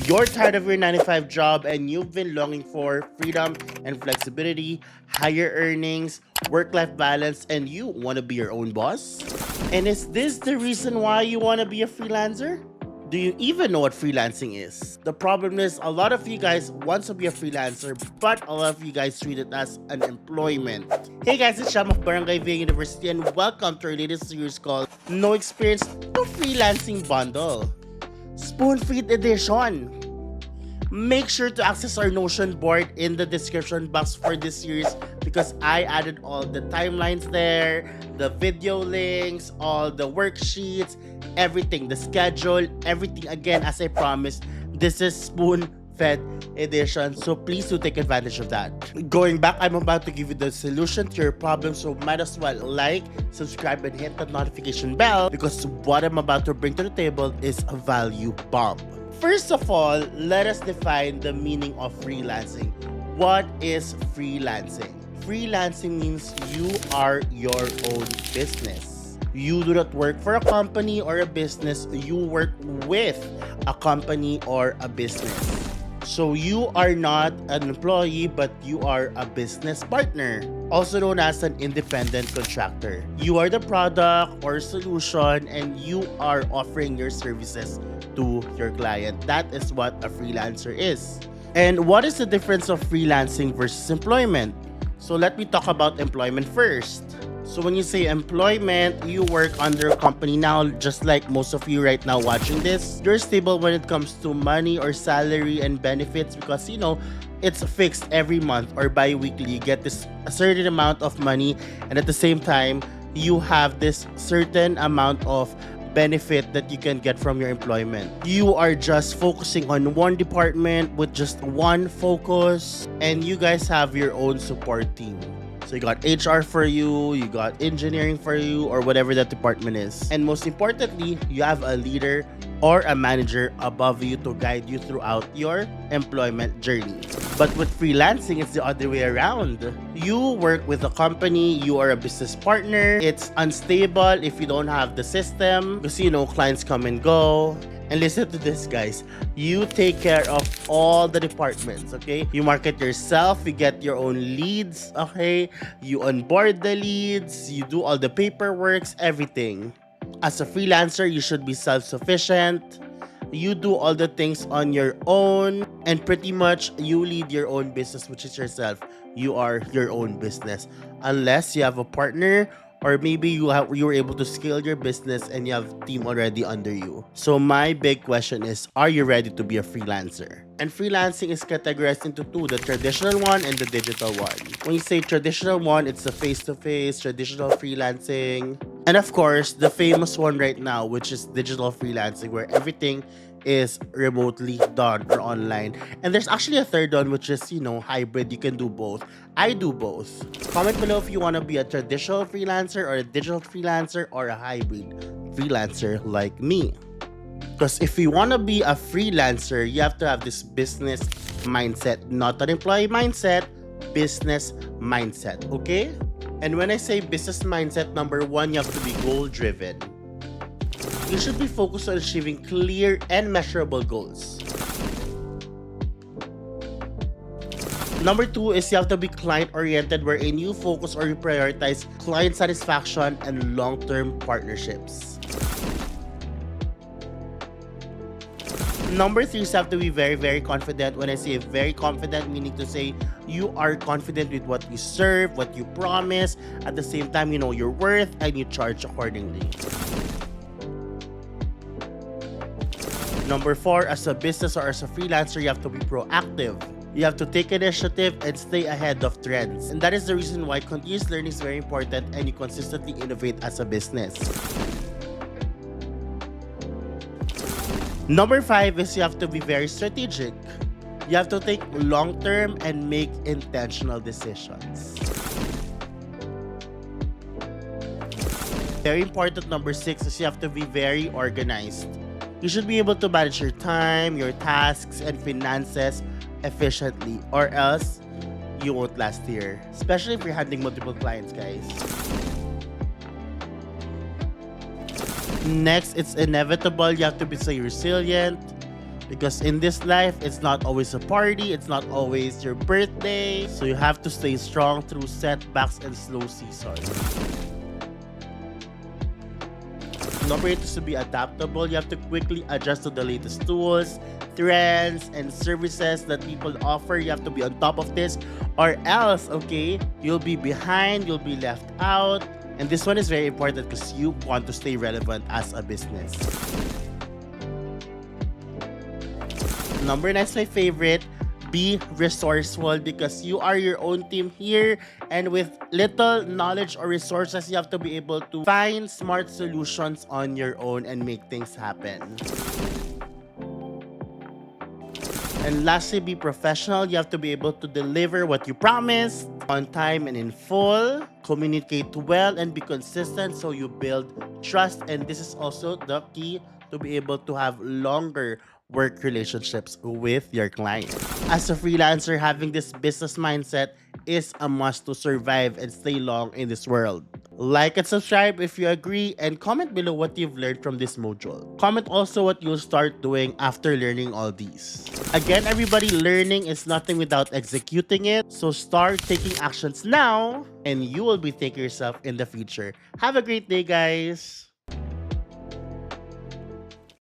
You're tired of your 9 to 5 job and you've been longing for freedom and flexibility, higher earnings, work-life balance, and you want to be your own boss? And is this the reason why you want to be a freelancer? Do you even know what freelancing is? The problem is a lot of you guys want to be a freelancer, but a lot of you guys treat it as an employment. Hey guys, it's Sham of Barangay VA University and welcome to our latest series called No Experience, No Freelancing Bundle. Spoon Feed Edition. Make sure to access our Notion board in the description box for this series because I added all the timelines there, the video links, all the worksheets, everything, the schedule, everything. Again, as I promised, this is Spoon Fed Edition, so please do take advantage of that. Going back, I'm about to give you the solution to your problem, so might as well like, subscribe, and hit the notification bell because what I'm about to bring to the table is a value bomb. First of all, let us define the meaning of freelancing. What is freelancing? Freelancing means you are your own business. You do not work for a company or a business, you work with a company or a business. So you are not an employee, but you are a business partner, also known as an independent contractor. You are the product or solution and you are offering your services to your client. That is what a freelancer is. And what is the difference of freelancing versus employment? So let me talk about employment first. So when you say employment, you work under a company now, just like most of you right now watching this. You're stable when it comes to money or salary and benefits because, it's fixed every month or bi-weekly. You get this a certain amount of money and at the same time, you have this certain amount of benefit that you can get from your employment. You are just focusing on one department with just one focus and you guys have your own support team. So you got HR for you, you got engineering for you, or whatever that department is. And most importantly, you have a leader or a manager above you to guide you throughout your employment journey. But with freelancing, it's the other way around. You work with a company, you are a business partner. It's unstable if you don't have the system because, clients come and go. And listen to this, guys. You take care of all the departments, okay? You market yourself, you get your own leads, okay? You onboard the leads, you do all the paperwork, everything. As a freelancer, you should be self-sufficient. You do all the things on your own and pretty much you lead your own business, which is yourself. You are your own business. Unless you have a partner or maybe you were able to scale your business and you have a team already under you. So my big question is, are you ready to be a freelancer? And freelancing is categorized into two, the traditional one and the digital one. When you say traditional one, it's the face-to-face, traditional freelancing. And of course, the famous one right now, which is digital freelancing, where everything is remotely done or online. And there's actually a third one, which is, hybrid. You can do both. I do both. Comment below if you want to be a traditional freelancer or a digital freelancer or a hybrid freelancer like me. Because if you want to be a freelancer, you have to have this business mindset, not an employee mindset, business mindset, okay? And when I say business mindset, number one, you have to be goal-driven. You should be focused on achieving clear and measurable goals. Number two is you have to be client-oriented, wherein you focus or you prioritize client satisfaction and long-term partnerships. Number three is you have to be very, very confident. When I say very confident, meaning to say you are confident with what you serve, what you promise. At the same time, you know your worth and you charge accordingly. Number four, as a business or as a freelancer, you have to be proactive. You have to take initiative and stay ahead of trends. And that is the reason why continuous learning is very important and you consistently innovate as a business. Number five is you have to be very strategic. You have to think long-term and make intentional decisions. Very important, number six is you have to be very organized. You should be able to manage your time, your tasks, and finances efficiently, or else you won't last here. Especially if you're handling multiple clients, guys. Next, it's inevitable. You have to be so resilient. Because in this life, it's not always a party, it's not always your birthday. So you have to stay strong through setbacks and slow seasons. Number 8 is to be adaptable. You have to quickly adjust to the latest tools, trends, and services that people offer. You have to be on top of this, or else, okay, you'll be behind, you'll be left out. And this one is very important because you want to stay relevant as a business. Number 9 is my favorite. Be resourceful, because you are your own team here, and with little knowledge or resources, you have to be able to find smart solutions on your own and make things happen. And lastly, be professional. You have to be able to deliver what you promised on time and in full. Communicate well and be consistent so you build trust. And this is also the key to be able to have longer work relationships with your client. As a freelancer, having this business mindset is a must to survive and stay long in this world. Like and subscribe if you agree, and comment below what you've learned from this module. Comment also what you'll start doing after learning all these. Again, everybody, learning is nothing without executing it. So start taking actions now, and you will be thanking yourself in the future. Have a great day, guys.